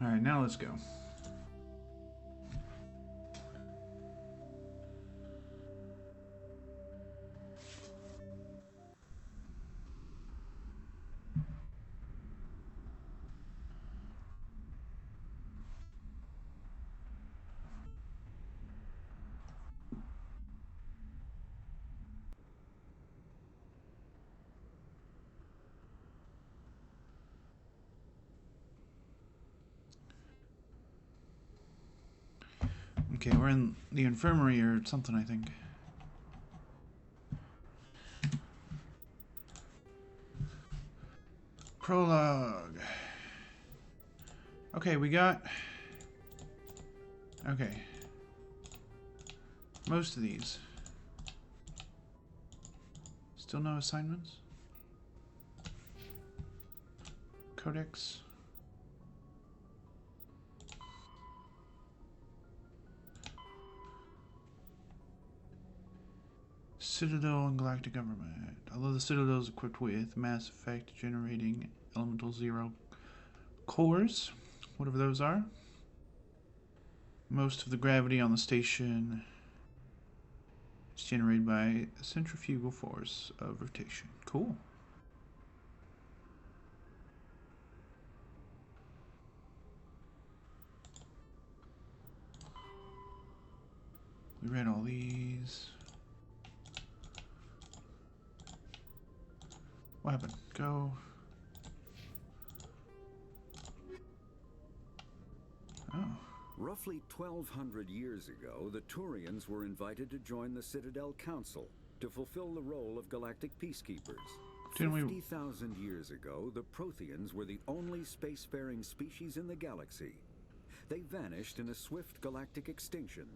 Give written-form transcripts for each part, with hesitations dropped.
Alright, now let's go. Okay, we're in the infirmary or something, I think. Prologue. Okay, we got... Okay. Most of these. Still no assignments? Codex. Citadel and Galactic Government. Although the Citadel is equipped with Mass Effect generating Elemental Zero cores, whatever those are. Most of the gravity on the station is generated by a centrifugal force of rotation. Cool. We read all these. What happened? Go. Oh. Roughly 1,200 years ago, the Turians were invited to join the Citadel Council to fulfill the role of galactic peacekeepers. 50,000 years ago, the Protheans were the only spacefaring species in the galaxy. They vanished in a swift galactic extinction.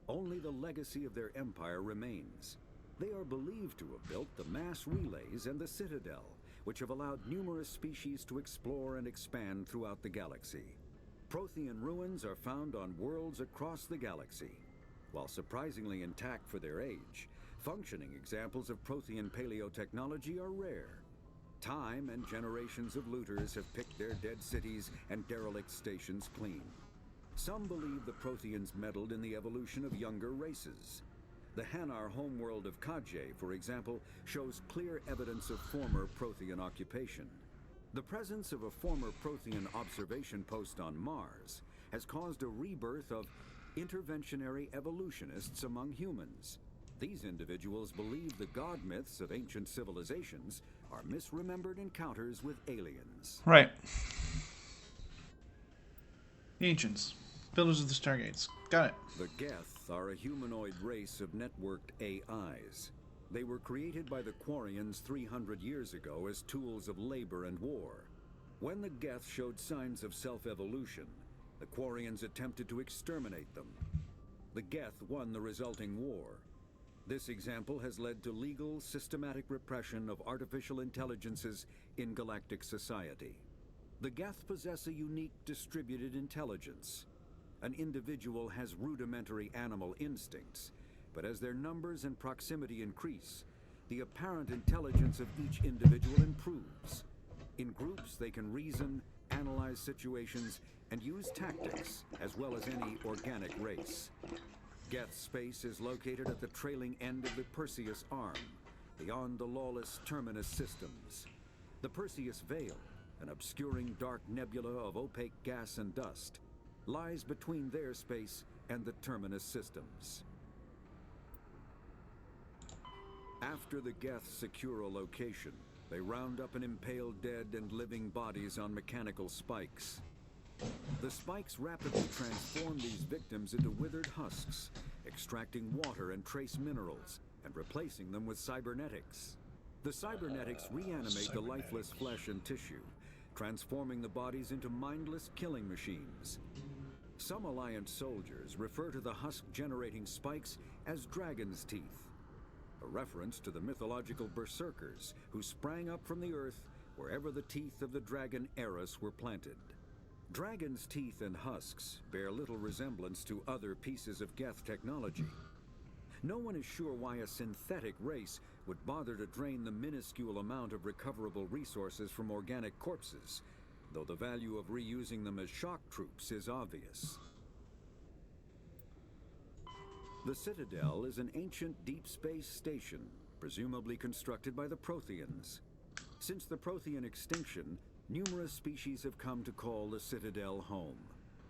Only the legacy of their empire remains. They are believed to have built the mass relays and the Citadel, which have allowed numerous species to explore and expand throughout the galaxy. Prothean ruins are found on worlds across the galaxy. While surprisingly intact for their age, functioning examples of Prothean paleotechnology are rare. Time and generations of looters have picked their dead cities and derelict stations clean. Some believe the Protheans meddled in the evolution of younger races. The Hanar homeworld of Kajay, for example, shows clear evidence of former Prothean occupation. The presence of a former Prothean observation post on Mars has caused a rebirth of interventionary evolutionists among humans. These individuals believe the god myths of ancient civilizations are misremembered encounters with aliens. Right. The Ancients. Builders of the Stargates. Got it. The Geth are a humanoid race of networked AIs. They were created by the Quarians 300 years ago as tools of labor and war. When the Geth showed signs of self-evolution, the Quarians attempted to exterminate them. The Geth won the resulting war. This example has led to legal, systematic repression of artificial intelligences in galactic society. The Geth possess a unique distributed intelligence. An individual has rudimentary animal instincts, but as their numbers and proximity increase, the apparent intelligence of each individual improves. In groups, they can reason, analyze situations, and use tactics, as well as any organic race. Geth space is located at the trailing end of the Perseus Arm, beyond the lawless Terminus systems. The Perseus Veil, an obscuring dark nebula of opaque gas and dust, lies between their space and the Terminus systems. After the Geth secure a location, they round up and impale dead and living bodies on mechanical spikes. The spikes rapidly transform these victims into withered husks, extracting water and trace minerals, and replacing them with cybernetics. The cybernetics reanimate the lifeless flesh and tissue, transforming the bodies into mindless killing machines. Some Alliance soldiers refer to the husk-generating spikes as dragon's teeth, a reference to the mythological berserkers who sprang up from the earth wherever the teeth of the dragon Eris were planted. Dragon's teeth and husks bear little resemblance to other pieces of Geth technology. No one is sure why a synthetic race would bother to drain the minuscule amount of recoverable resources from organic corpses, though the value of reusing them as shock troops is obvious. The Citadel is an ancient deep space station, presumably constructed by the Protheans. Since the Prothean extinction, numerous species have come to call the Citadel home.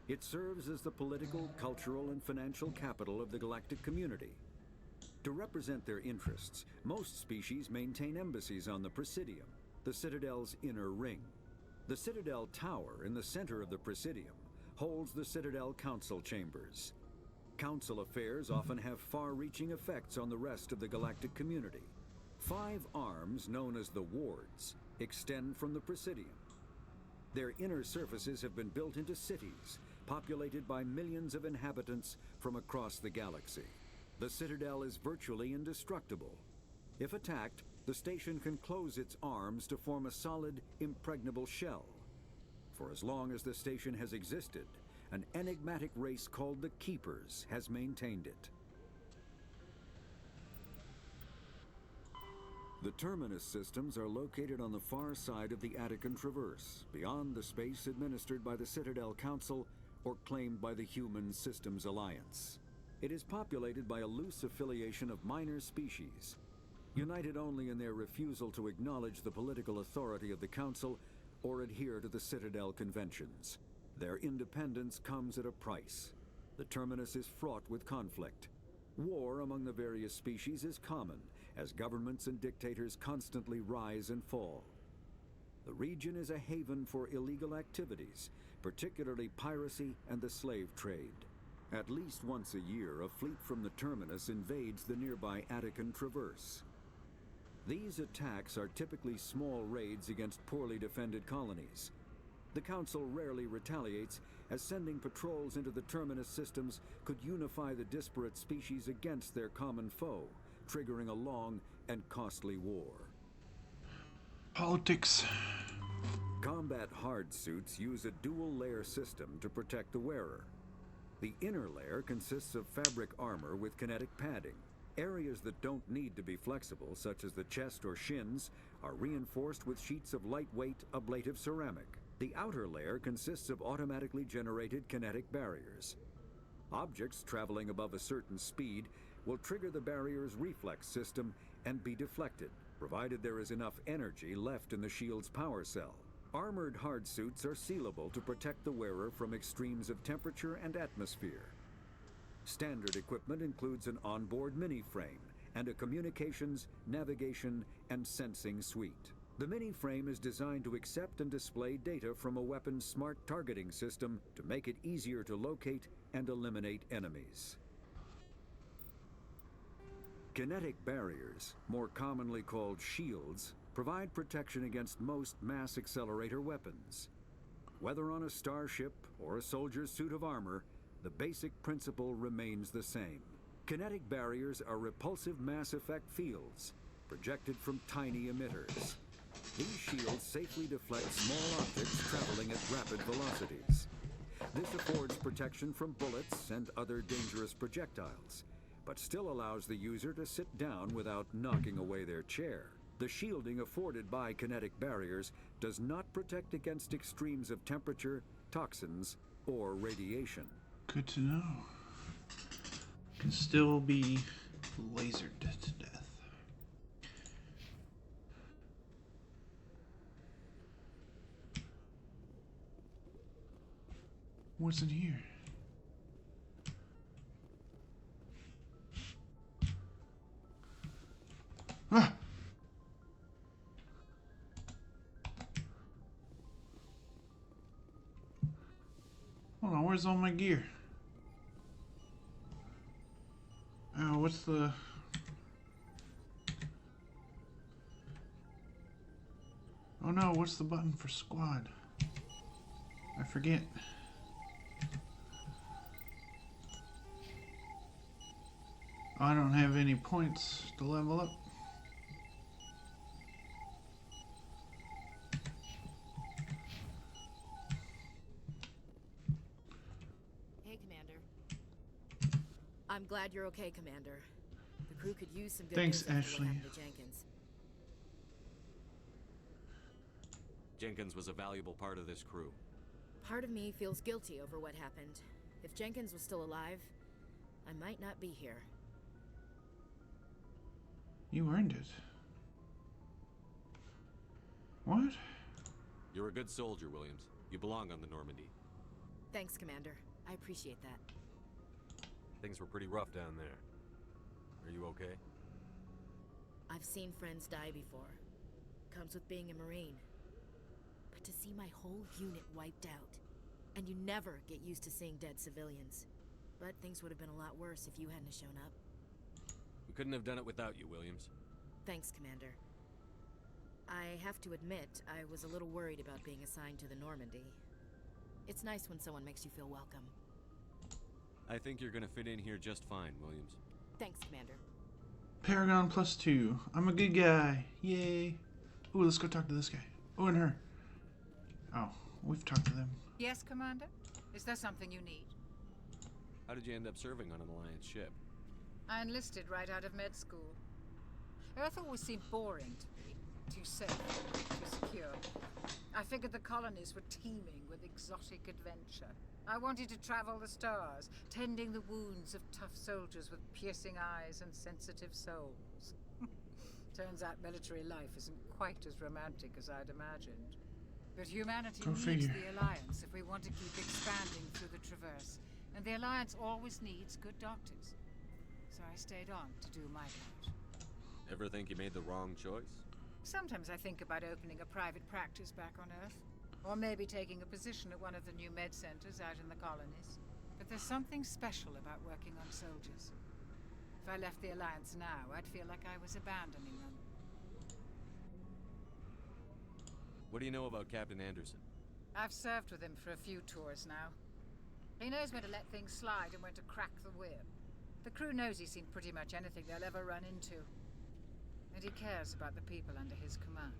It serves as the political, cultural, and financial capital of the galactic community. To represent their interests, most species maintain embassies on the Presidium, the Citadel's inner ring. The Citadel Tower in the center of the Presidium holds the Citadel Council chambers. Council affairs often have far-reaching effects on the rest of the galactic community. 5 arms, known as the wards, extend from the Presidium. Their inner surfaces have been built into cities, populated by millions of inhabitants from across the galaxy. The Citadel is virtually indestructible. If attacked, the station can close its arms to form a solid, impregnable shell. For as long as the station has existed, an enigmatic race called the Keepers has maintained it. The terminus systems are located on the far side of the Attican Traverse, beyond the space administered by the Citadel Council or claimed by the Human Systems Alliance. It is populated by a loose affiliation of minor species, united only in their refusal to acknowledge the political authority of the Council or adhere to the Citadel conventions. Their independence comes at a price. The terminus is fraught with conflict. War among the various species is common, as governments and dictators constantly rise and fall. The region is a haven for illegal activities, particularly piracy and the slave trade. At least once a year, a fleet from the terminus invades the nearby Attican Traverse. These attacks are typically small raids against poorly defended colonies. The Council rarely retaliates, as sending patrols into the terminus systems could unify the disparate species against their common foe, triggering a long and costly war. Politics. Combat hard suits use a dual-layer system to protect the wearer. The inner layer consists of fabric armor with kinetic padding. Areas that don't need to be flexible, such as the chest or shins, are reinforced with sheets of lightweight, ablative ceramic. The outer layer consists of automatically generated kinetic barriers. Objects traveling above a certain speed will trigger the barrier's reflex system and be deflected, provided there is enough energy left in the shield's power cell. Armored hard suits are sealable to protect the wearer from extremes of temperature and atmosphere. Standard equipment includes an onboard mini-frame and a communications, navigation, and sensing suite. The mini-frame is designed to accept and display data from a weapon's smart targeting system to make it easier to locate and eliminate enemies. Kinetic barriers, more commonly called shields, provide protection against most mass accelerator weapons. Whether on a starship or a soldier's suit of armor, the basic principle remains the same. Kinetic barriers are repulsive mass effect fields, projected from tiny emitters. These shields safely deflect small objects traveling at rapid velocities. This affords protection from bullets and other dangerous projectiles, but still allows the user to sit down without knocking away their chair. The shielding afforded by kinetic barriers does not protect against extremes of temperature, toxins, or radiation. Good to know. Can still be lasered to death. What's in here? Ah! Hold on, where's all my gear? Oh, what's the... Oh no, what's the button for squad? I forget. I don't have any points to level up. Hey, Commander. I'm glad you're okay, Commander. The crew could use some good Thanks, news after what Ashley. happened to Jenkins. Jenkins was a valuable part of this crew. Part of me feels guilty over what happened. If Jenkins was still alive, I might not be here. You earned it. What? You're a good soldier, Williams. You belong on the Normandy. Thanks, Commander. I appreciate that. Things were pretty rough down there. Are you okay? I've seen friends die before. Comes with being a Marine. But to see my whole unit wiped out, and you never get used to seeing dead civilians. But things would have been a lot worse if you hadn't shown up. We couldn't have done it without you, Williams. Thanks, Commander. I have to admit, I was a little worried about being assigned to the Normandy. It's nice when someone makes you feel welcome. I think you're gonna fit in here just fine, Williams. Thanks, Commander. Paragon +2. I'm a good guy. Yay. Ooh, let's go talk to this guy. Oh, and her. Oh, we've talked to them. Yes, Commander? Is there something you need? How did you end up serving on an Alliance ship? I enlisted right out of med school. Earth always seemed boring to me. Too safe, too secure. I figured the colonies were teeming with exotic adventure. I wanted to travel the stars, tending the wounds of tough soldiers with piercing eyes and sensitive souls. Turns out military life isn't quite as romantic as I'd imagined. But humanity needs the Alliance if we want to keep expanding through the Traverse. And the Alliance always needs good doctors. So I stayed on to do my part. Ever think you made the wrong choice? Sometimes I think about opening a private practice back on Earth. Or maybe taking a position at one of the new med centers out in the colonies. But there's something special about working on soldiers. If I left the Alliance now, I'd feel like I was abandoning them. What do you know about Captain Anderson? I've served with him for a few tours now. He knows when to let things slide and when to crack the whip. The crew knows he's seen pretty much anything they'll ever run into. And he cares about the people under his command.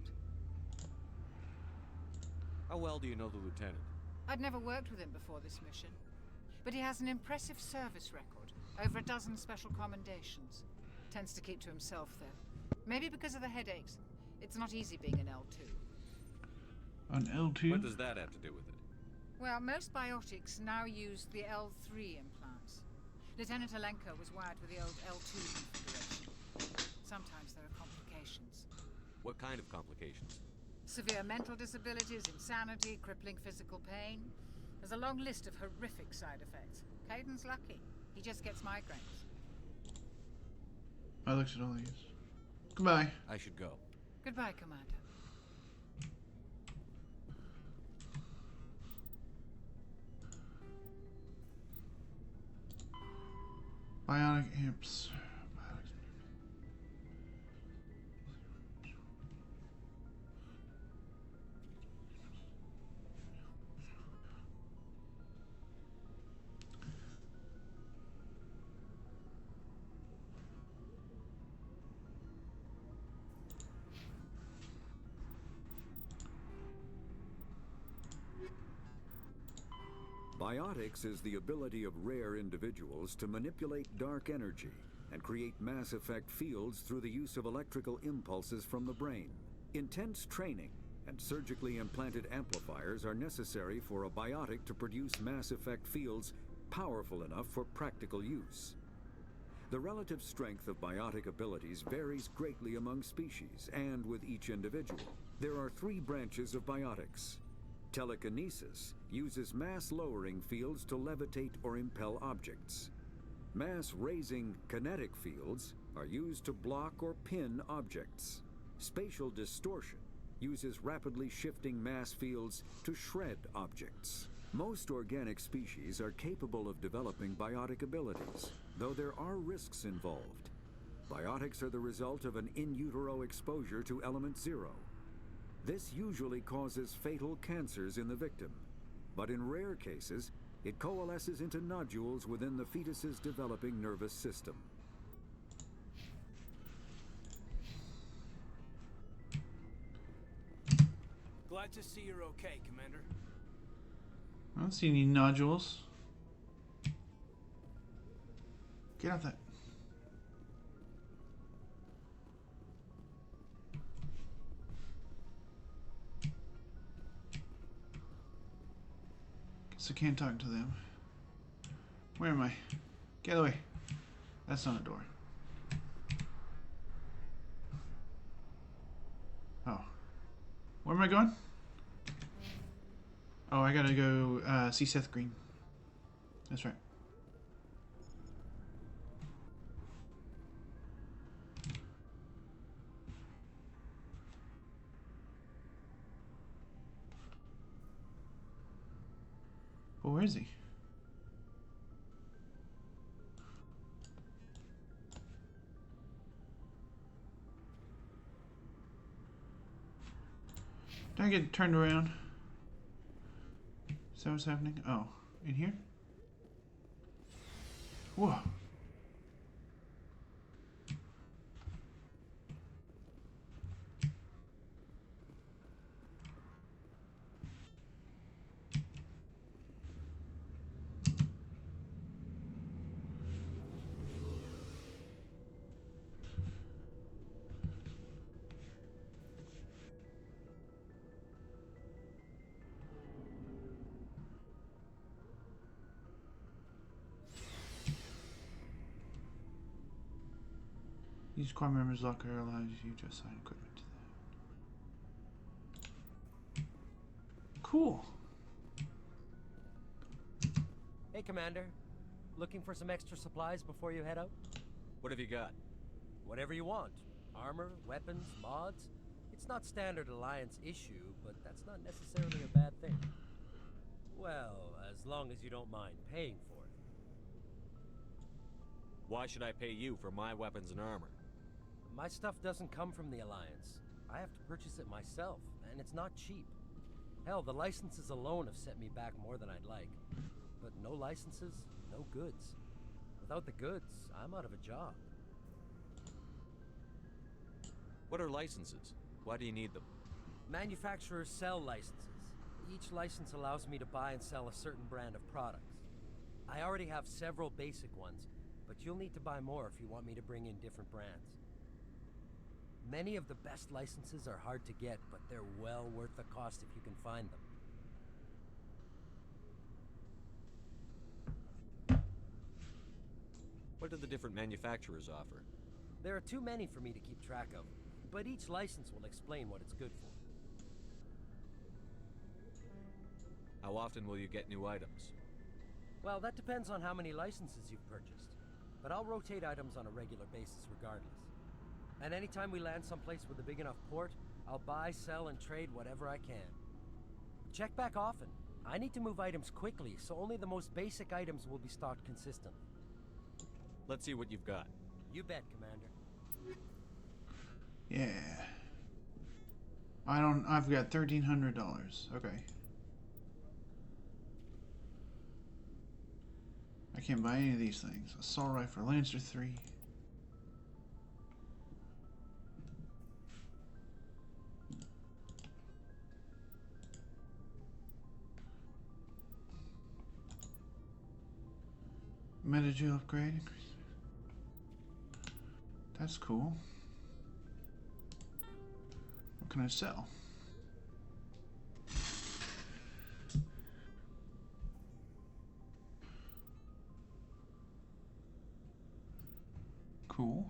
How well do you know the lieutenant? I'd never worked with him before this mission. But he has an impressive service record. Over a dozen special commendations. Tends to keep to himself, though. Maybe because of the headaches. It's not easy being an L2. An L2? What does that have to do with it? Well, most biotics now use the L3 implants. Lieutenant Alenko was wired with the old L2 configuration. Sometimes there are complications. What kind of complications? Severe mental disabilities, insanity, crippling physical pain. There's a long list of horrific side effects. Caden's lucky. He just gets migraines. I looked at all these. Goodbye. I should go. Goodbye, Commander. Bionic amps. Biotics is the ability of rare individuals to manipulate dark energy and create mass effect fields through the use of electrical impulses from the brain. Intense training and surgically implanted amplifiers are necessary for a biotic to produce mass effect fields powerful enough for practical use. The relative strength of biotic abilities varies greatly among species and with each individual. There are three branches of biotics. Telekinesis uses mass-lowering fields to levitate or impel objects. Mass-raising kinetic fields are used to block or pin objects. Spatial distortion uses rapidly shifting mass fields to shred objects. Most organic species are capable of developing biotic abilities, though there are risks involved. Biotics are the result of an in utero exposure to element 0. This usually causes fatal cancers in the victim, but in rare cases, it coalesces into nodules within the fetus's developing nervous system. Glad to see you're okay, Commander. I don't see any nodules. Get off that. So can't talk to them. Where am I? Get away. That's not a door. Oh. Where am I going? Oh, I gotta go see Seth Green. That's right. Well, where is he? Did I get turned around? Is that what's happening? Oh, in here? Whoa. Use core members locker allows you to assign equipment to that. Cool. Hey, Commander. Looking for some extra supplies before you head out? What have you got? Whatever you want. Armor, weapons, mods. It's not standard Alliance issue, but that's not necessarily a bad thing. Well, as long as you don't mind paying for it. Why should I pay you for my weapons and armor? My stuff doesn't come from the Alliance. I have to purchase it myself, and it's not cheap. Hell, the licenses alone have set me back more than I'd like. But no licenses, no goods. Without the goods, I'm out of a job. What are licenses? Why do you need them? Manufacturers sell licenses. Each license allows me to buy and sell a certain brand of products. I already have several basic ones, but you'll need to buy more if you want me to bring in different brands. Many of the best licenses are hard to get, but they're well worth the cost if you can find them. What do the different manufacturers offer? There are too many for me to keep track of, but each license will explain what it's good for. How often will you get new items? Well, that depends on how many licenses you've purchased, but I'll rotate items on a regular basis regardless. And anytime we land someplace with a big enough port, I'll buy, sell, and trade whatever I can. Check back often. I need to move items quickly, so only the most basic items will be stocked consistently. Let's see what you've got. You bet, Commander. Yeah. I've got $1,300. Okay. I can't buy any of these things. Assault rifle, Lancer 3. Metagel upgrade. That's cool. What can I sell? Cool.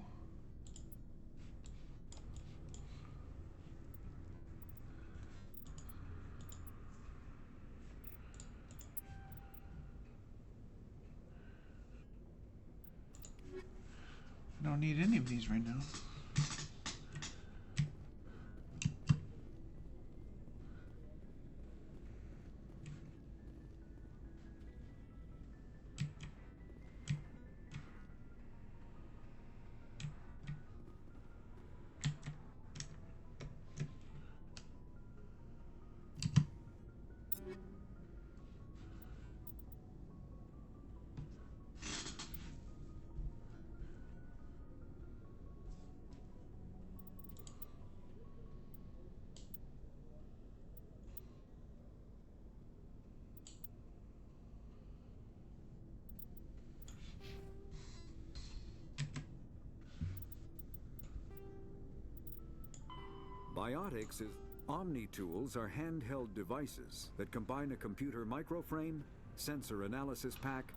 I don't need any of these right now. Biotics is... Omni tools are handheld devices that combine a computer microframe sensor analysis pack,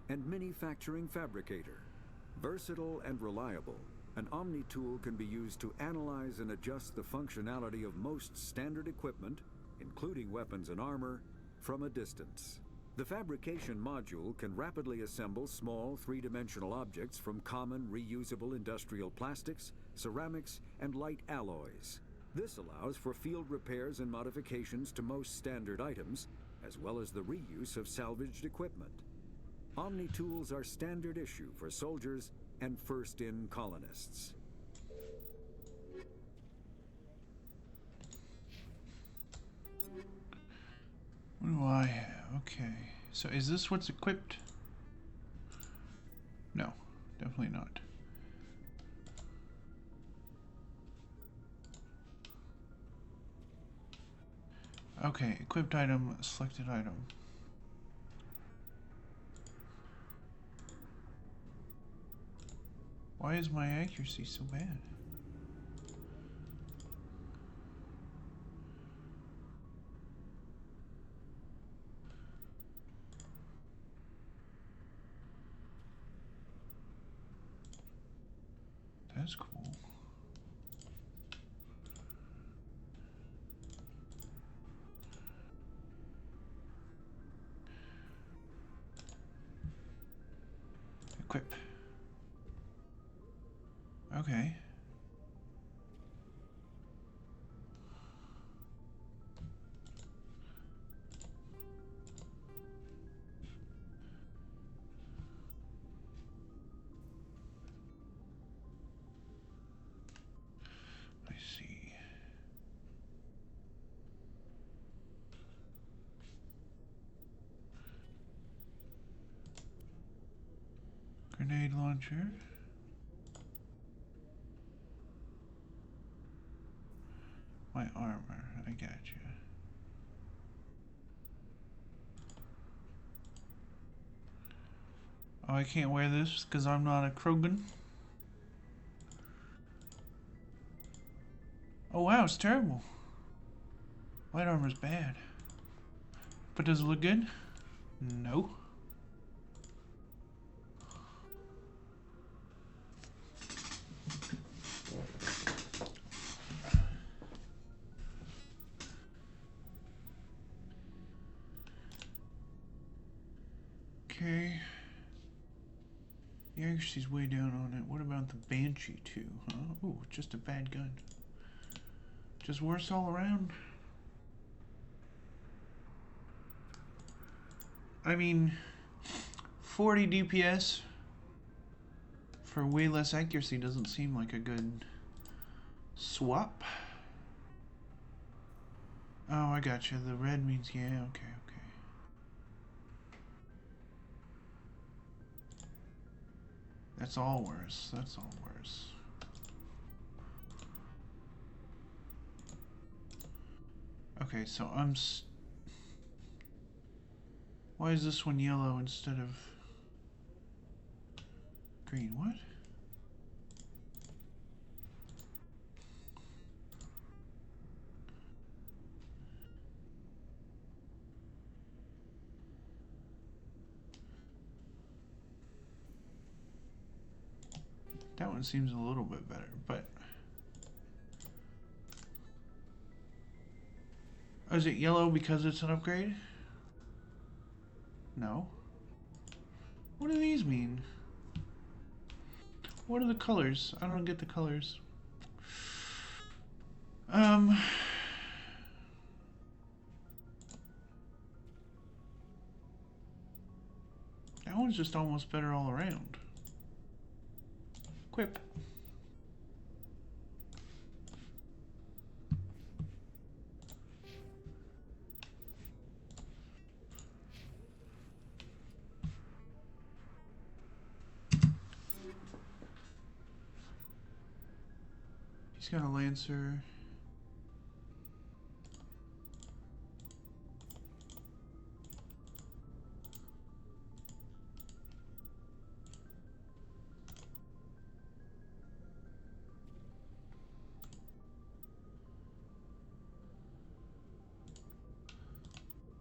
and manufacturing fabricator. Versatile and reliable, an Omni tool can be used to analyze and adjust the functionality of most standard equipment, including weapons and armor, from a distance. The fabrication module can rapidly assemble small three-dimensional objects from common reusable industrial plastics, ceramics, and light alloys. This allows for field repairs and modifications to most standard items, as well as the reuse of salvaged equipment. Omni tools are standard issue for soldiers and first-in colonists. What do I have? Okay. So is this what's equipped? No, definitely not. Okay, equipped item, selected item. Why is my accuracy so bad? That's cool. Equip. Okay. I see. Grenade launcher. My armor, I got you. Oh, I can't wear this because I'm not a Krogan. Oh wow, it's terrible. Light armor's bad. But does it look good? No. Okay. The accuracy's way down on it. What about the Banshee 2, huh? Ooh, just a bad gun. Just worse all around. I mean, 40 DPS for way less accuracy doesn't seem like a good swap. Oh, I got you. The red means yeah, okay. That's all worse. That's all worse. Okay, so why is this one yellow instead of green? What? That one seems a little bit better, but... Oh, is it yellow because it's an upgrade? No. What do these mean? What are the colors? I don't get the colors. That one's just almost better all around. Equip. He's got a Lancer.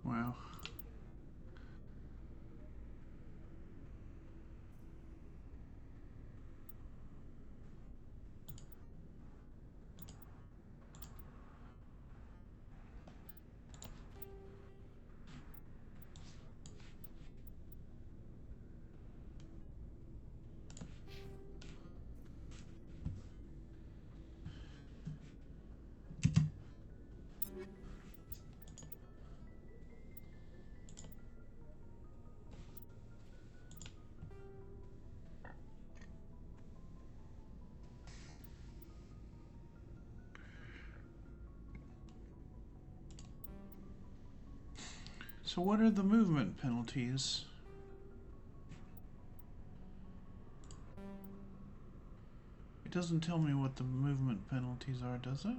Wow. So what are the movement penalties? It doesn't tell me what the movement penalties are, does it?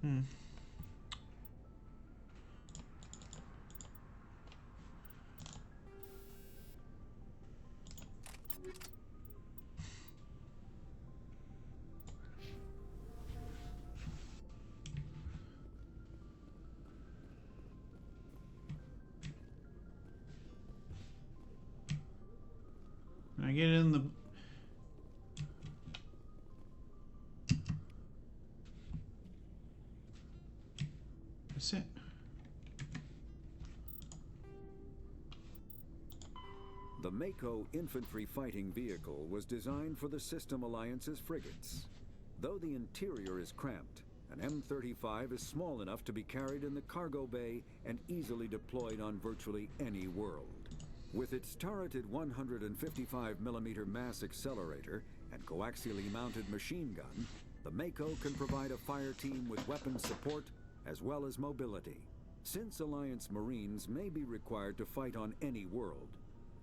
Hmm. Can I get in the... That's it. The Mako infantry fighting vehicle was designed for the System Alliance's frigates. Though the interior is cramped, an M35 is small enough to be carried in the cargo bay and easily deployed on virtually any world. With its turreted 155mm mass accelerator and coaxially mounted machine gun, the Mako can provide a fire team with weapon support as well as mobility. Since Alliance Marines may be required to fight on any world,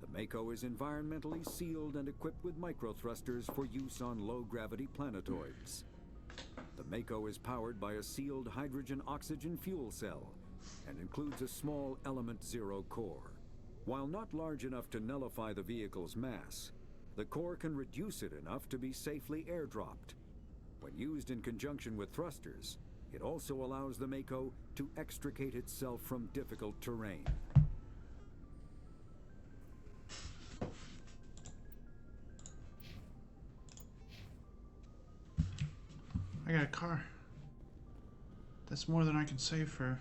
the Mako is environmentally sealed and equipped with microthrusters for use on low-gravity planetoids. The Mako is powered by a sealed hydrogen-oxygen fuel cell and includes a small Element Zero core. While not large enough to nullify the vehicle's mass, the core can reduce it enough to be safely airdropped. When used in conjunction with thrusters, it also allows the Mako to extricate itself from difficult terrain. I got a car. That's more than I can save for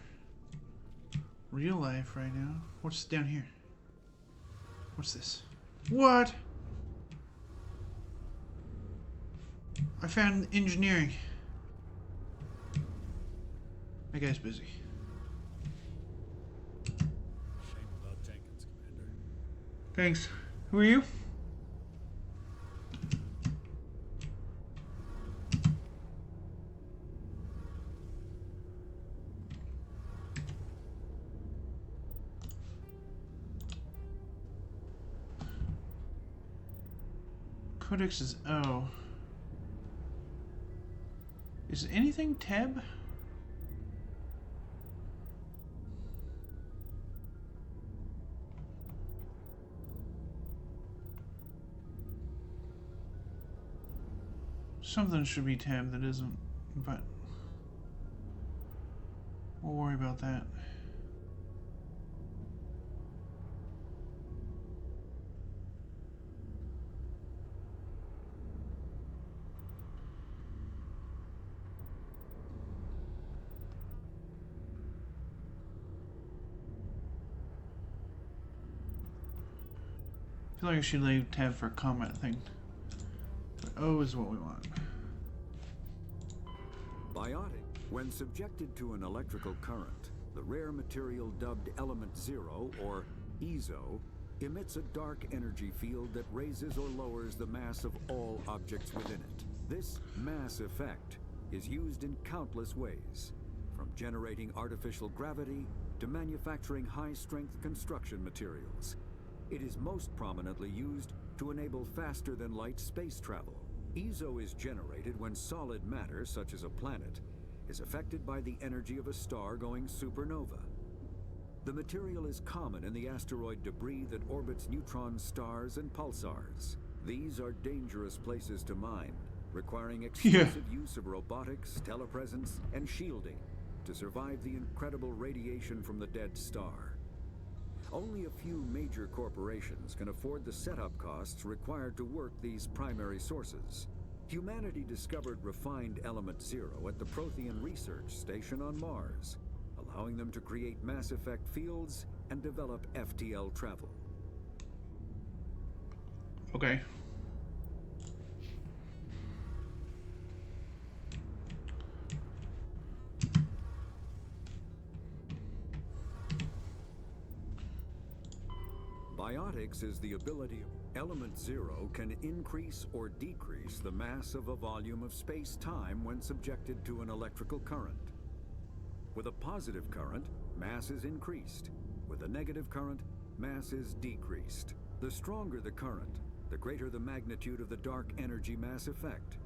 real life right now. What's down here? What's this? What? I found engineering. That guy's busy. Shame about Jenkins, Commander. Thanks. Who are you? Codex is O. Is anything Teb? Something should be Tab that isn't, but we'll worry about that. I feel like I should leave Tab for a combat thing. But O is what we want. Biotic. When subjected to an electrical current, the rare material dubbed Element Zero, or EZO, emits a dark energy field that raises or lowers the mass of all objects within it. This mass effect is used in countless ways, from generating artificial gravity to manufacturing high-strength construction materials. It is most prominently used to enable faster-than-light space travel. EZO is generated when solid matter, such as a planet, is affected by the energy of a star going supernova. The material is common in the asteroid debris that orbits neutron stars and pulsars. These are dangerous places to mine, requiring extensive use of robotics, telepresence, and shielding to survive the incredible radiation from the dead star. Only a few major corporations can afford the setup costs required to work these primary sources. Humanity discovered refined Element Zero at the Prothean Research Station on Mars, allowing them to create mass effect fields and develop FTL travel. Okay. Biotics is the ability. Element zero can increase or decrease the mass of a volume of space-time when subjected to an electrical current. With a positive current, mass is increased. With a negative current, mass is decreased. The stronger the current, the greater the magnitude of the dark energy mass effect.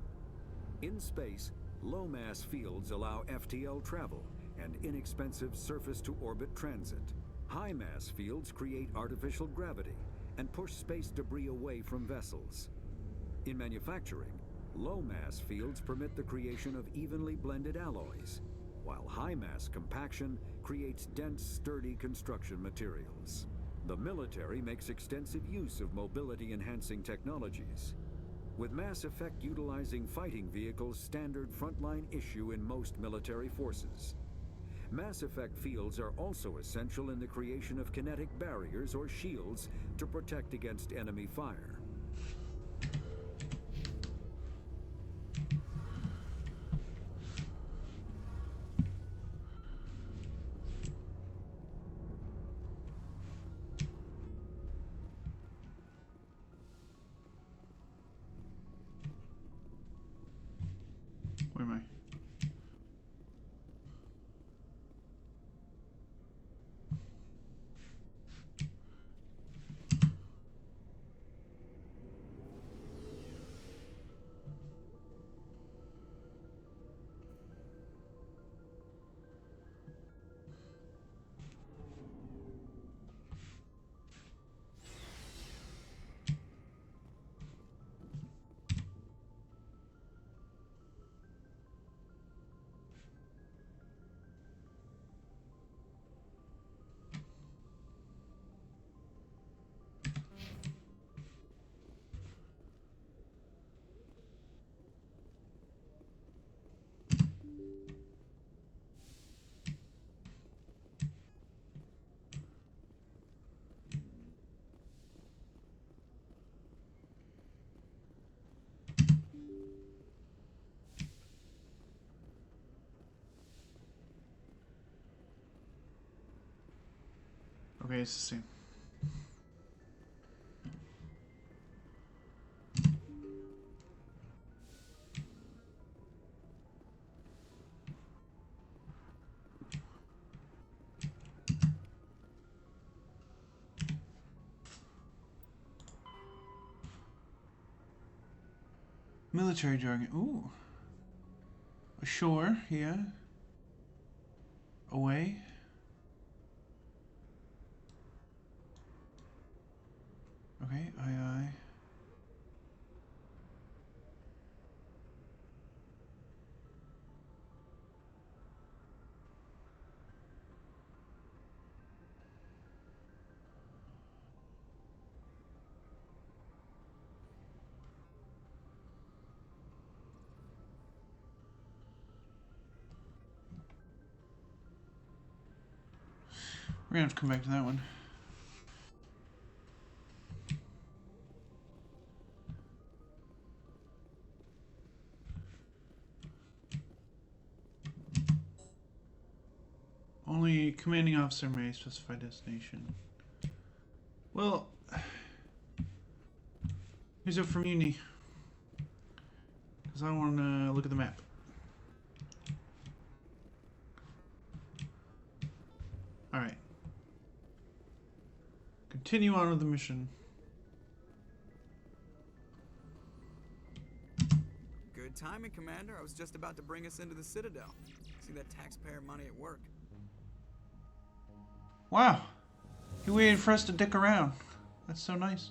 In space, low-mass fields allow FTL travel and inexpensive surface-to-orbit transit. High-mass fields create artificial gravity and push space debris away from vessels. In manufacturing, low-mass fields permit the creation of evenly blended alloys, while high-mass compaction creates dense, sturdy construction materials. The military makes extensive use of mobility-enhancing technologies, with Mass Effect utilizing fighting vehicles standard frontline issue in most military forces. Mass Effect fields are also essential in the creation of kinetic barriers or shields to protect against enemy fire. Where am I? Okay, it's the same. Military jargon. Ooh. Ashore, yeah. Away. Okay, aye aye. We're gonna have to come back to that one. Only commanding officer may specify destination. Well, here's it from uni. Because I want to look at the map. Alright. Continue on with the mission. Good timing, Commander. I was just about to bring us into the Citadel. See that taxpayer money at work. Wow. He waited for us to dick around. That's so nice.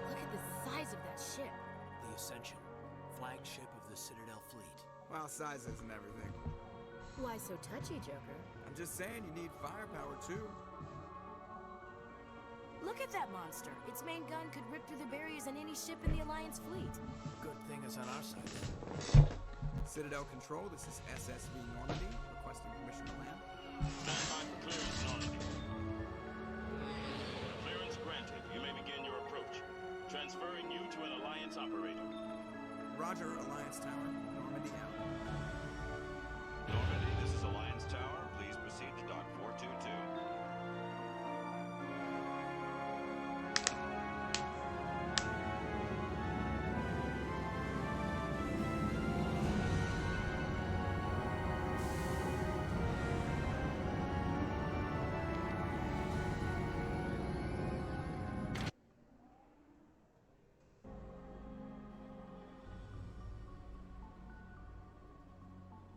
Look at the size of that ship. The Ascension, flagship of the Citadel fleet. Well, size isn't everything. Why so touchy, Joker? I'm just saying you need firepower, too. Look Look at that monster. Its main gun could rip through the barriers in any ship in the Alliance fleet. Good thing it's on our side. Citadel Control, this is SSV Normandy, requesting permission to land. Stand by for clearance, Normandy. Clearance granted. You may begin your approach. Transferring you to an Alliance operator. Roger, Alliance Tower. Normandy out. Normandy, this is Alliance Tower. Please proceed to Dock 422.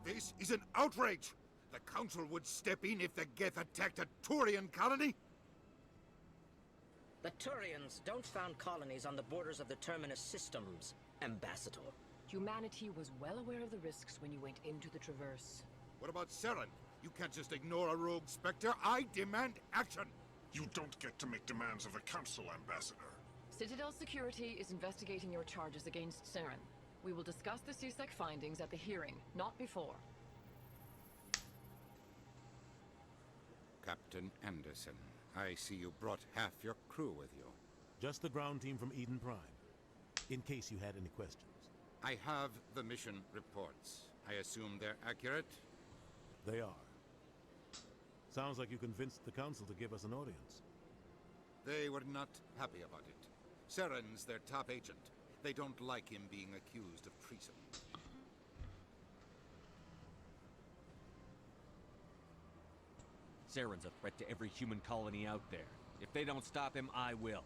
This is an outrage! The Council would step in if the Geth attacked a Turian colony? The Turians don't found colonies on the borders of the Terminus systems, Ambassador. Humanity was well aware of the risks when you went into the Traverse. What about Saren? You can't just ignore a rogue Spectre. I demand action! You don't get to make demands of the Council, Ambassador. Citadel Security is investigating your charges against Saren. We will discuss the CSEC findings at the hearing, not before. Captain Anderson, I see you brought half your crew with you. Just the ground team from Eden Prime, in case you had any questions. I have the mission reports. I assume they're accurate? They are. Sounds like you convinced the Council to give us an audience. They were not happy about it. Saren's their top agent. They don't like him being accused of treason. Saren's a threat to every human colony out there. If they don't stop him, I will.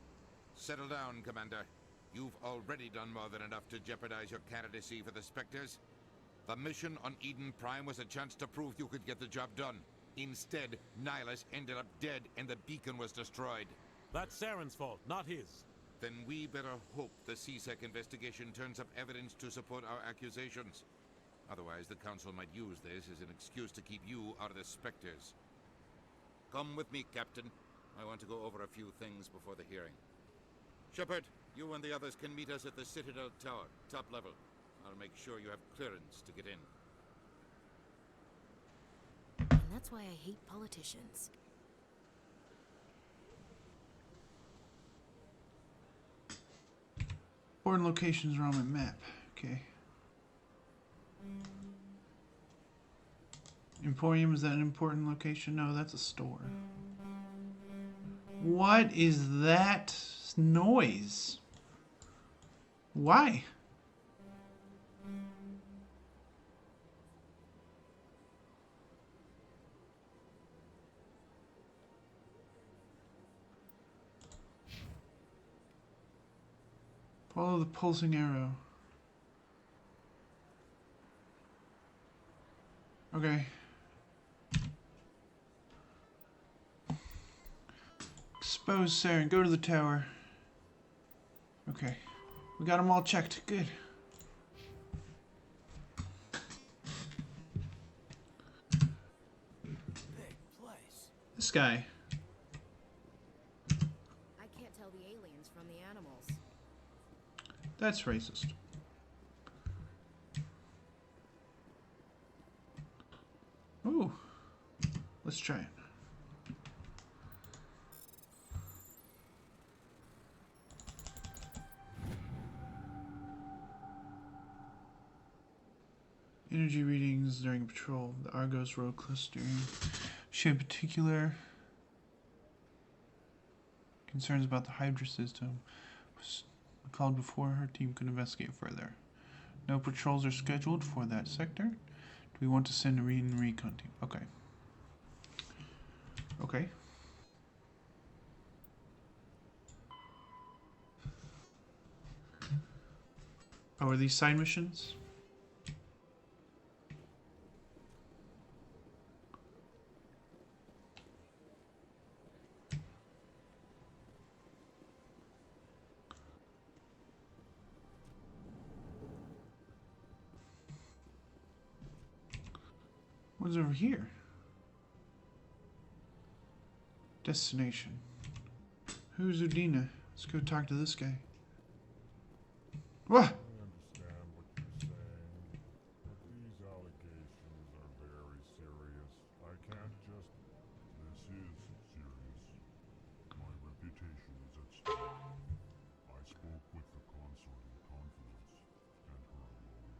Settle down, Commander. You've already done more than enough to jeopardize your candidacy for the Spectres. The mission on Eden Prime was a chance to prove you could get the job done. Instead, Nihilus ended up dead and the beacon was destroyed. That's Saren's fault, not his. Then we better hope the CSEC investigation turns up evidence to support our accusations. Otherwise, the Council might use this as an excuse to keep you out of the Spectres. Come with me, Captain. I want to go over a few things before the hearing. Shepard, you and the others can meet us at the Citadel Tower, top level. I'll make sure you have clearance to get in. And that's why I hate politicians. Important locations are on my map. Okay. Emporium, is that an important location? No, that's a store. What is that noise? Why? Follow the pulsing arrow. Okay. Expose Saren. Go to the tower. Okay. We got them all checked. Good. Big place. This guy. I can't tell the aliens from the animals. That's racist. Ooh. Let's try it. Energy readings during patrol. The Argos road clustering. She had particular concerns about the Hydra system. Was called before her team could investigate further. No patrols are scheduled for that sector. Do we want to send a recon team? Okay. Okay. Oh, are these side missions? What's over here? Destination. Who's Udina? Let's go talk to this guy. What? I understand what you're saying, but these allegations are very serious. I can't just... This is serious. My reputation is at stake. I spoke with the consort in confidence, and her alone,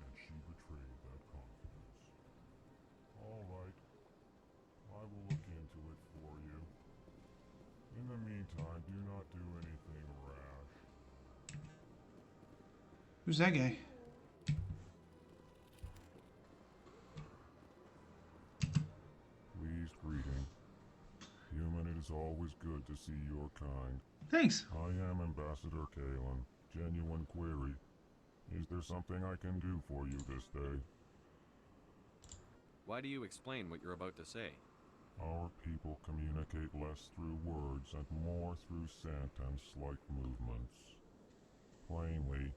and she betrayed that confidence. All right. I will look into it for you. In the meantime, do not do anything rash. Who's that guy? Please greeting. Human, it is always good to see your kind. Thanks. I am Ambassador Kalen. Genuine query. Is there something I can do for you this day? Why do you explain what you're about to say? Our people communicate less through words and more through scent and slight movements. Plainly,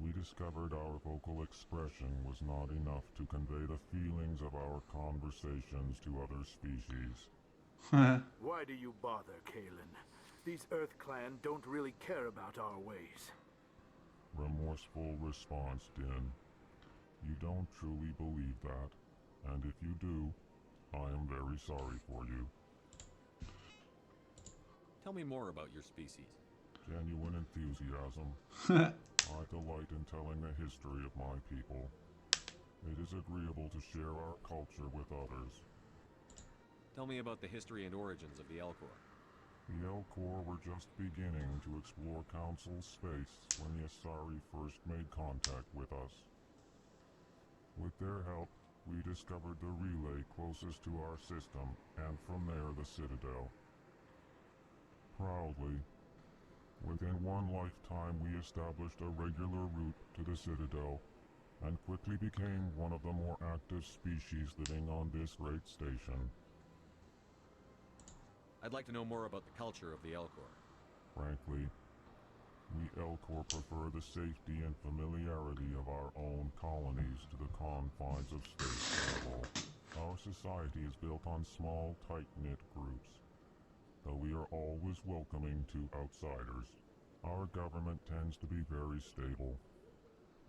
we discovered our vocal expression was not enough to convey the feelings of our conversations to other species. Why do you bother, Kalen? These Earth Clan don't really care about our ways. Remorseful response, Din. You don't truly believe that, and if you do, I am very sorry for you. Tell me more about your species. Genuine enthusiasm. I delight in telling the history of my people. It is agreeable to share our culture with others. Tell me about the history and origins of the Elcor. The Elcor were just beginning to explore Council space when the Asari first made contact with us. With their help, we discovered the relay closest to our system, and from there the Citadel. Proudly, within one lifetime we established a regular route to the Citadel, and quickly became one of the more active species living on this great station. I'd like to know more about the culture of the Elcor. Frankly, we Elcor prefer the safety and familiarity of our own colonies to the confines of space travel. Our society is built on small, tight-knit groups, though we are always welcoming to outsiders. Our government tends to be very stable.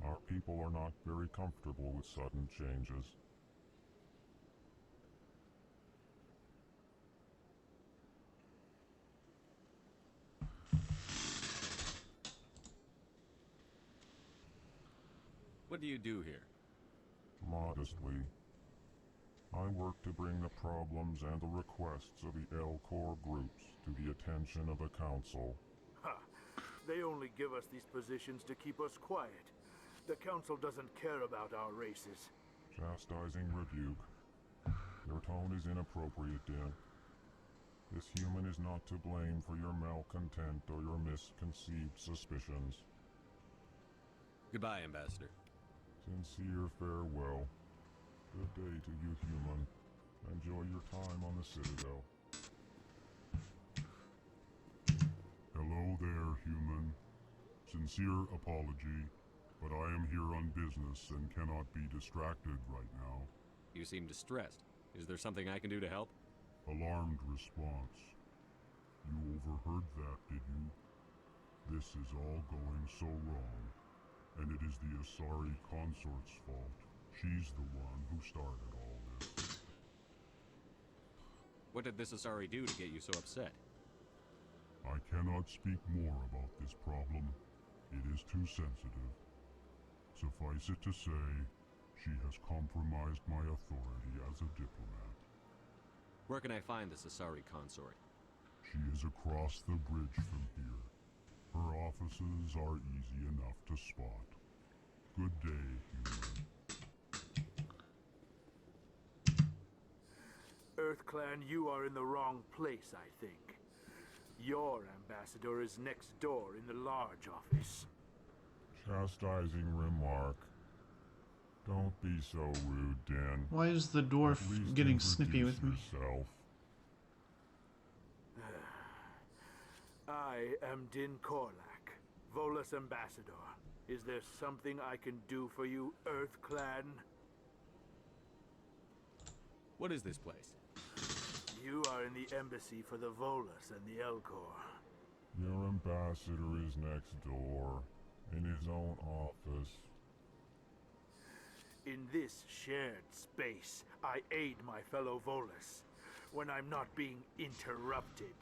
Our people are not very comfortable with sudden changes. What do you do here? Modestly, I work to bring the problems and the requests of the Elcor groups to the attention of the Council. Ha! They only give us these positions to keep us quiet. The Council doesn't care about our races. Chastising rebuke. Your tone is inappropriate, Din. This human is not to blame for your malcontent or your misconceived suspicions. Goodbye, Ambassador. Sincere farewell. Good day to you, human. Enjoy your time on the Citadel. Hello there, human. Sincere apology, but I am here on business and cannot be distracted right now. You seem distressed. Is there something I can do to help? Alarmed response. You overheard that, did you? This is all going so wrong, and it is the Asari consort's fault. She's the one who started all this. What did this Asari do to get you so upset? I cannot speak more about this problem. It is too sensitive. Suffice it to say, she has compromised my authority as a diplomat. Where can I find this Asari consort? She is across the bridge from here. Her offices are easy enough to spot. Good day, human. Earth Clan, you are in the wrong place, I think. Your ambassador is next door in the large office. Chastising remark. Don't be so rude, Dan. Why is the dwarf getting snippy with me? Yourself. I am Din Korlak, Volus ambassador. Is there something I can do for you, Earth Clan? What is this place? You are in the embassy for the Volus and the Elcor. Your ambassador is next door, in his own office. In this shared space, I aid my fellow Volus when I'm not being interrupted.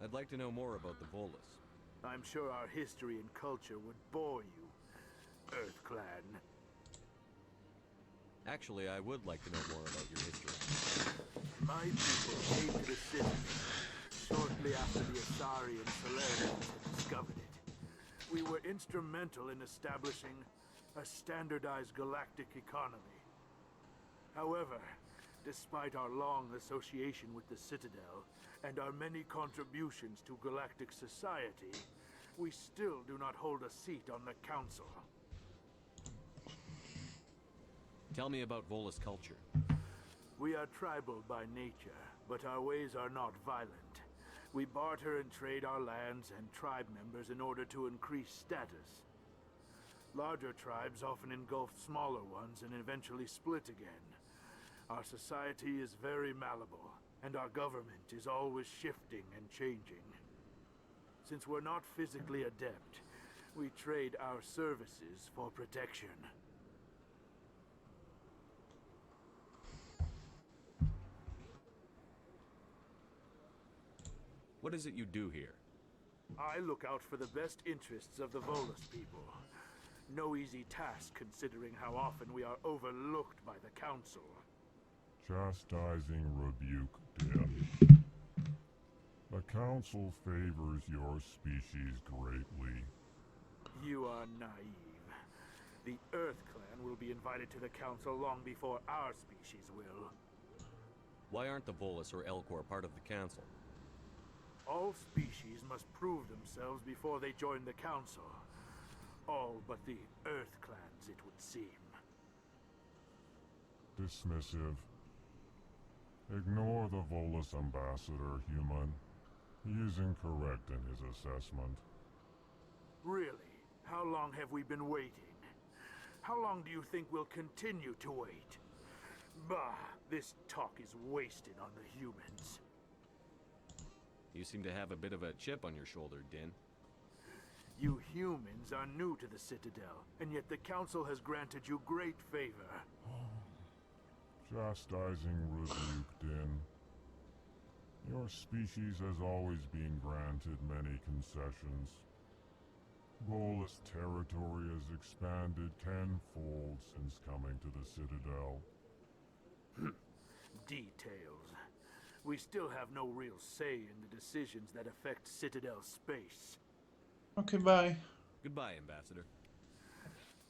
I'd like to know more about the Volus. I'm sure our history and culture would bore you, Earth Clan. Actually, I would like to know more about your history. My people came to the city shortly after the Asari and Solarians had discovered it. We were instrumental in establishing a standardized galactic economy. However, despite our long association with the Citadel and our many contributions to galactic society, we still do not hold a seat on the Council. Tell me about Volus culture. We are tribal by nature, but our ways are not violent. We barter and trade our lands and tribe members in order to increase status. Larger tribes often engulf smaller ones and eventually split again. Our society is very malleable, and our government is always shifting and changing. Since we're not physically adept, we trade our services for protection. What is it you do here? I look out for the best interests of the Volus people. No easy task considering how often we are overlooked by the Council. Chastising rebuke, Din. The Council favors your species greatly. You are naive. The Earth Clan will be invited to the Council long before our species will. Why aren't the Volus or Elcor part of the Council? All species must prove themselves before they join the Council. All but the Earth Clans, it would seem. Dismissive. Ignore the Volus ambassador, human. He is incorrect in his assessment. Really? How long have we been waiting? How long do you think we'll continue to wait? Bah, this talk is wasted on the humans. You seem to have a bit of a chip on your shoulder, Din. You humans are new to the Citadel, and yet the Council has granted you great favor. Chastising rebuke, Din. Your species has always been granted many concessions. Volus territory has expanded tenfold since coming to the Citadel. Details. We still have no real say in the decisions that affect Citadel space. Okay, bye. Goodbye, Ambassador.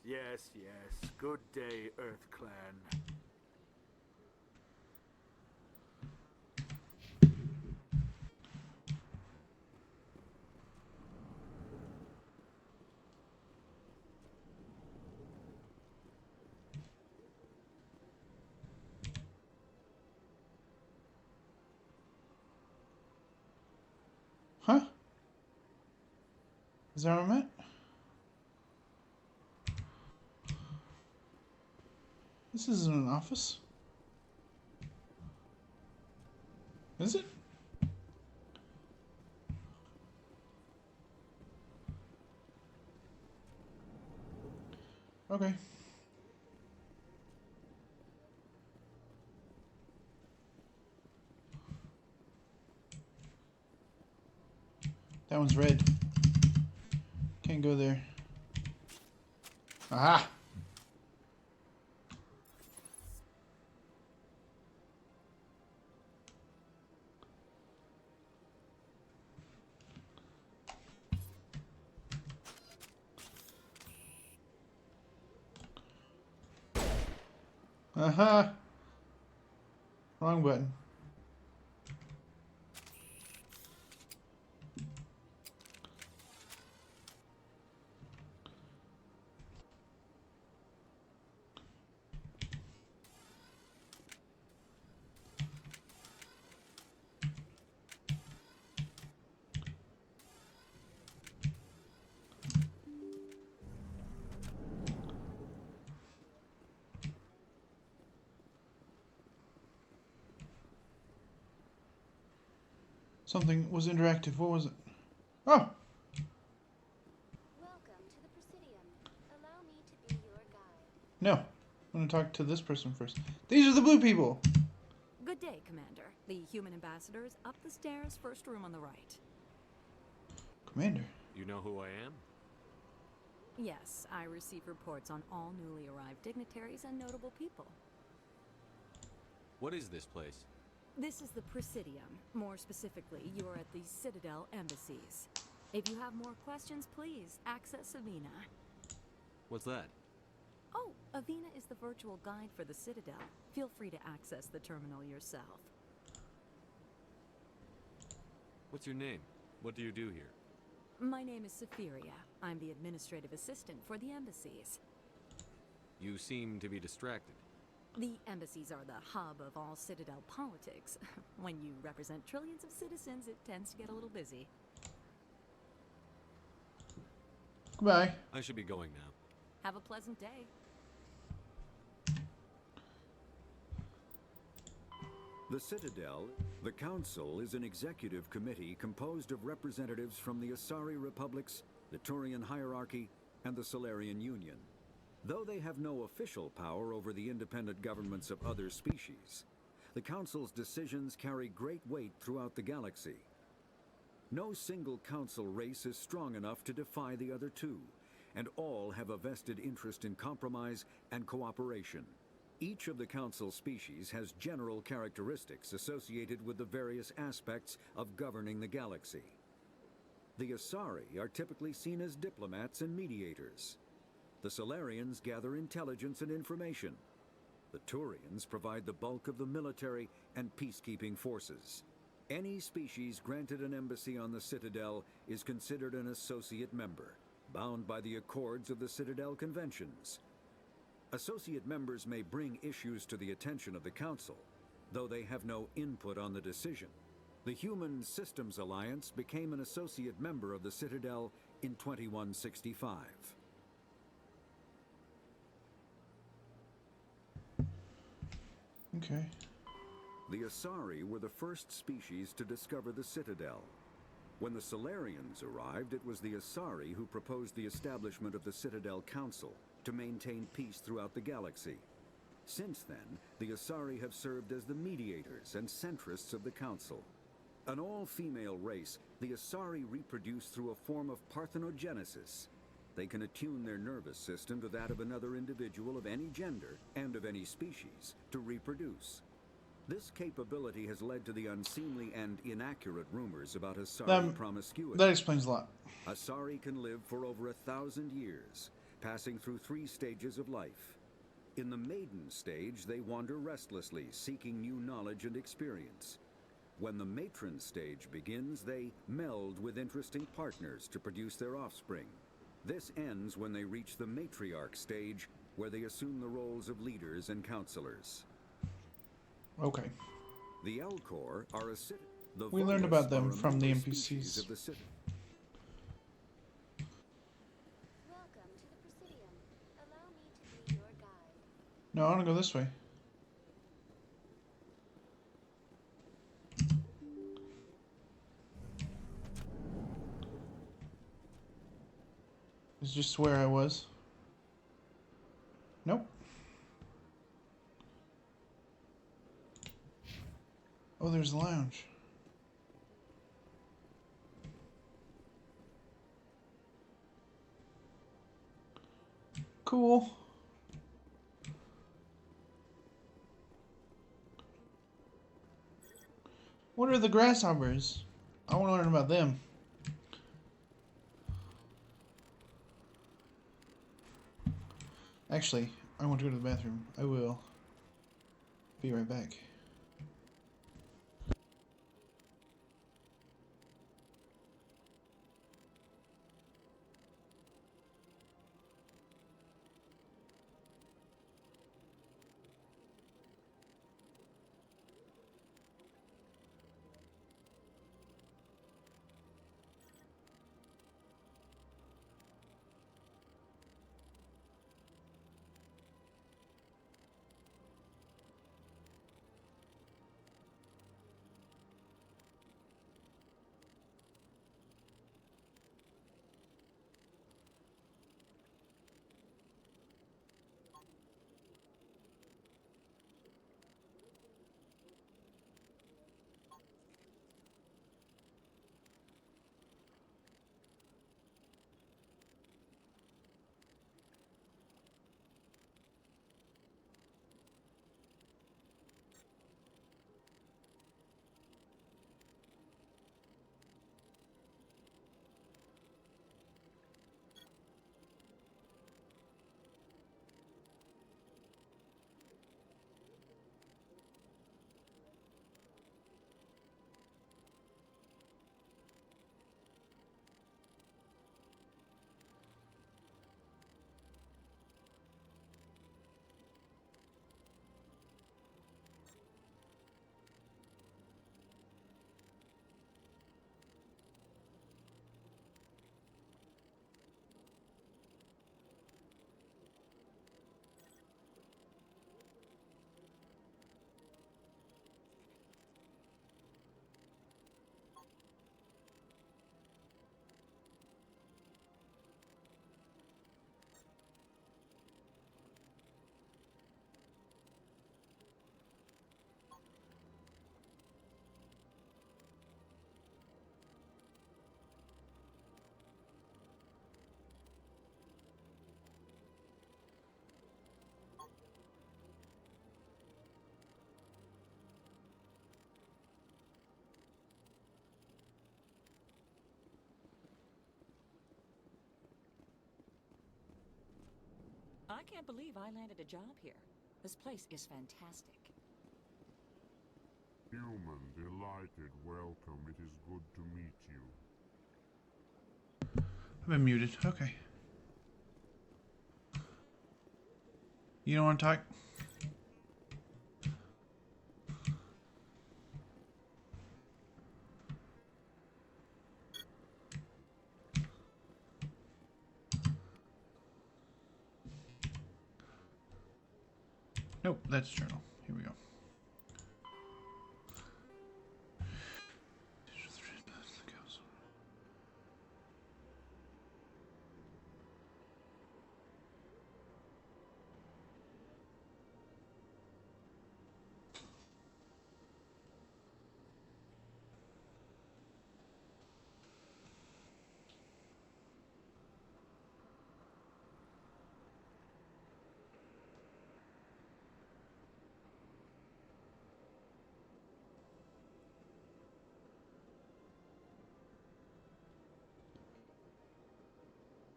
Yes, yes. Good day, Earth Clan. Huh? Is that what I meant? This isn't an office. Is it? Okay. That one's red. Can't go there. Aha! Aha! Wrong button. Something was interactive. What was it? Oh! Welcome to the Presidium. Allow me to be your guide. No. I'm going to talk to this person first. These are the blue people! Good day, Commander. The human ambassador is up the stairs, first room on the right. Commander? You know who I am? Yes, I receive reports on all newly arrived dignitaries and notable people. What is this place? This is the Presidium. More specifically, you're at the Citadel embassies. If you have more questions, please access Avena. What's that? Oh, Avena is the virtual guide for the Citadel. Feel free to access the terminal yourself. What's your name? What do you do here? My name is Safiria. I'm the administrative assistant for the embassies. You seem to be distracted. The embassies are the hub of all Citadel politics. When you represent trillions of citizens, it tends to get a little busy. Goodbye. I should be going now. Have a pleasant day. The Citadel, the Council, is an executive committee composed of representatives from the Asari Republics, the Turian Hierarchy, and the Solarian Union. Though they have no official power over the independent governments of other species, the Council's decisions carry great weight throughout the galaxy. No single Council race is strong enough to defy the other two, and all have a vested interest in compromise and cooperation. Each of the Council species has general characteristics associated with the various aspects of governing the galaxy. The Asari are typically seen as diplomats and mediators. The Solarians gather intelligence and information. The Turians provide the bulk of the military and peacekeeping forces. Any species granted an embassy on the Citadel is considered an associate member, bound by the accords of the Citadel Conventions. Associate members may bring issues to the attention of the Council, though they have no input on the decision. The Human Systems Alliance became an associate member of the Citadel in 2165. Okay. The Asari were the first species to discover the Citadel. When the Solarians arrived, it was the Asari who proposed the establishment of the Citadel Council to maintain peace throughout the galaxy. Since then, the Asari have served as the mediators and centrists of the Council. An all-female race, the Asari reproduce through a form of parthenogenesis. They can attune their nervous system to that of another individual of any gender and of any species to reproduce. This capability has led to the unseemly and inaccurate rumors about Asari promiscuity. That explains a lot. Asari can live for over 1,000 years, passing through 3 stages of life. In the maiden stage, they wander restlessly, seeking new knowledge and experience. When the matron stage begins, they meld with interesting partners to produce their offspring. This ends when they reach the matriarch stage, where they assume the roles of leaders and counselors. Okay. The Elcor are a city. We learned about them from the NPCs. Of the city. Welcome to the Presidium. Allow me to be your guide. No, I want to go this way. It's just where I was. Nope. Oh, there's a lounge. Cool. What are the grasshoppers? I want to learn about them. Actually, I want to go to the bathroom. I will be right back. I can't believe I landed a job here. This place is fantastic. Human, delighted, welcome. It is good to meet you. I've been muted. Okay. You don't want to talk? Nope, that's journal. Here we go.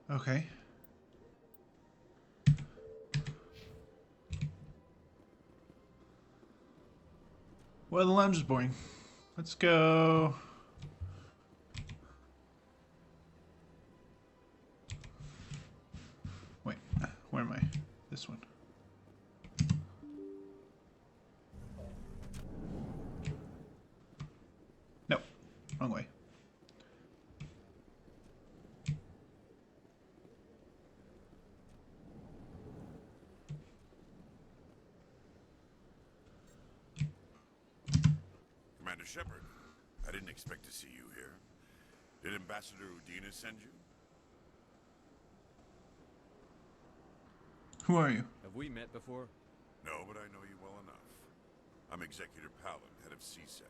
Okay. Well, the lounge is boring. Let's go. Wait, where am I? This one. Nope, wrong way. Commander Shepard, I didn't expect to see you here. Did Ambassador Udina send you? Who are you? Have we met before? No, but I know you well enough. I'm Executor Palin, head of CSEC.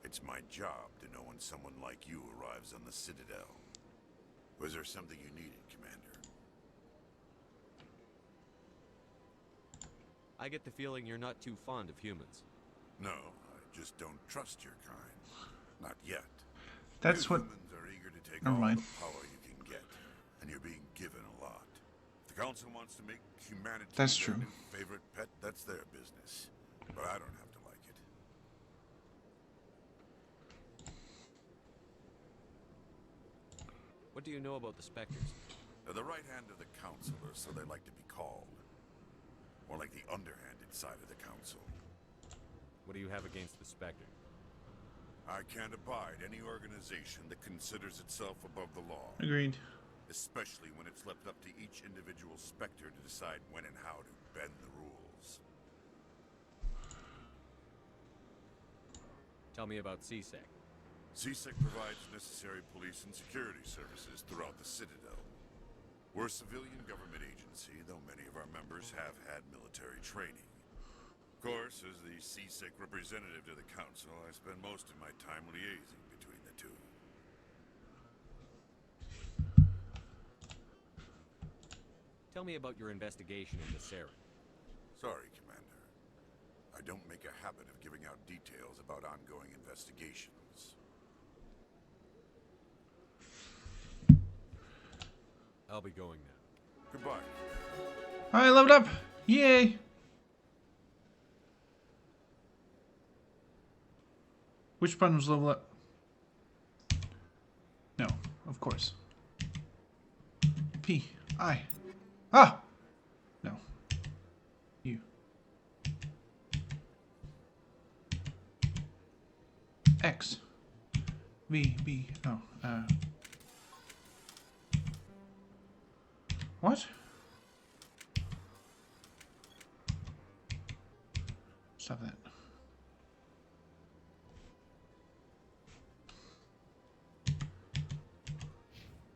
It's my job to know when someone like you arrives on the Citadel. Was there something you needed, Commander? I get the feeling you're not too fond of humans. No, I just don't trust your kind. Not yet. That's you what... humans are eager to take Never all mind. the power you can get, and you're being given a lot. If the Council wants to make humanity That's their true. new favorite pet, that's their business. But I don't have to like it. What do you know about the Spectres? They're the right hand of the Council, or so they like to be called. More like the underhanded side of the Council. What do you have against the Spectre? I can't abide any organization that considers itself above the law. Agreed. Especially when it's left up to each individual Spectre to decide when and how to bend the rules. Tell me about CSEC. CSEC provides necessary police and security services throughout the Citadel. We're a civilian government agency, though many of our members have had military training. Of course, as the CSEC representative to the Council, I spend most of my time liaising between the two. Tell me about your investigation into Saren. Sorry, Commander. I don't make a habit of giving out details about ongoing investigations. I'll be going now. Goodbye. I leveled up! Yay! Which button was level up? No, of course. P. I. Ah! No. U. X. V. B. Oh, what? Stop that.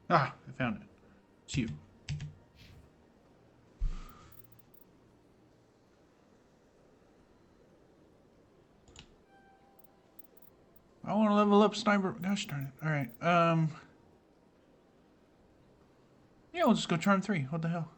Ah, I found it. It's you. I want to level up sniper. Gosh darn it. Alright, yeah, we'll just go charm 3. What the hell?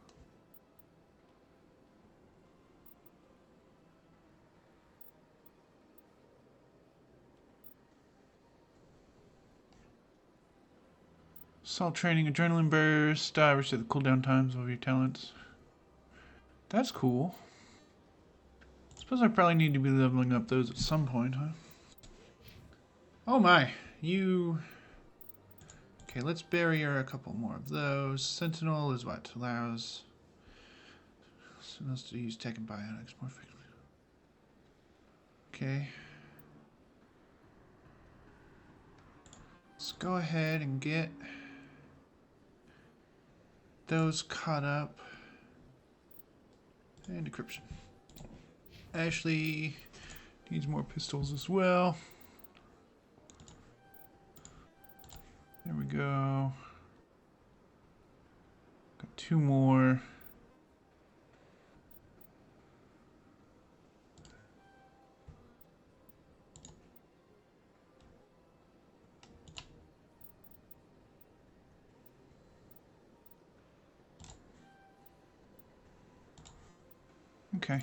Assault training, adrenaline burst, reset the cooldown times of your talents. That's cool. Suppose I probably need to be leveling up those at some point, huh? Oh my, you... Okay, let's barrier a couple more of those. Sentinel is what? Allows... Sentinels to use tech and biotics more effectively. Okay. Let's go ahead and get those caught up. And decryption. Ashley needs more pistols as well. There we go. Got 2 more. Okay.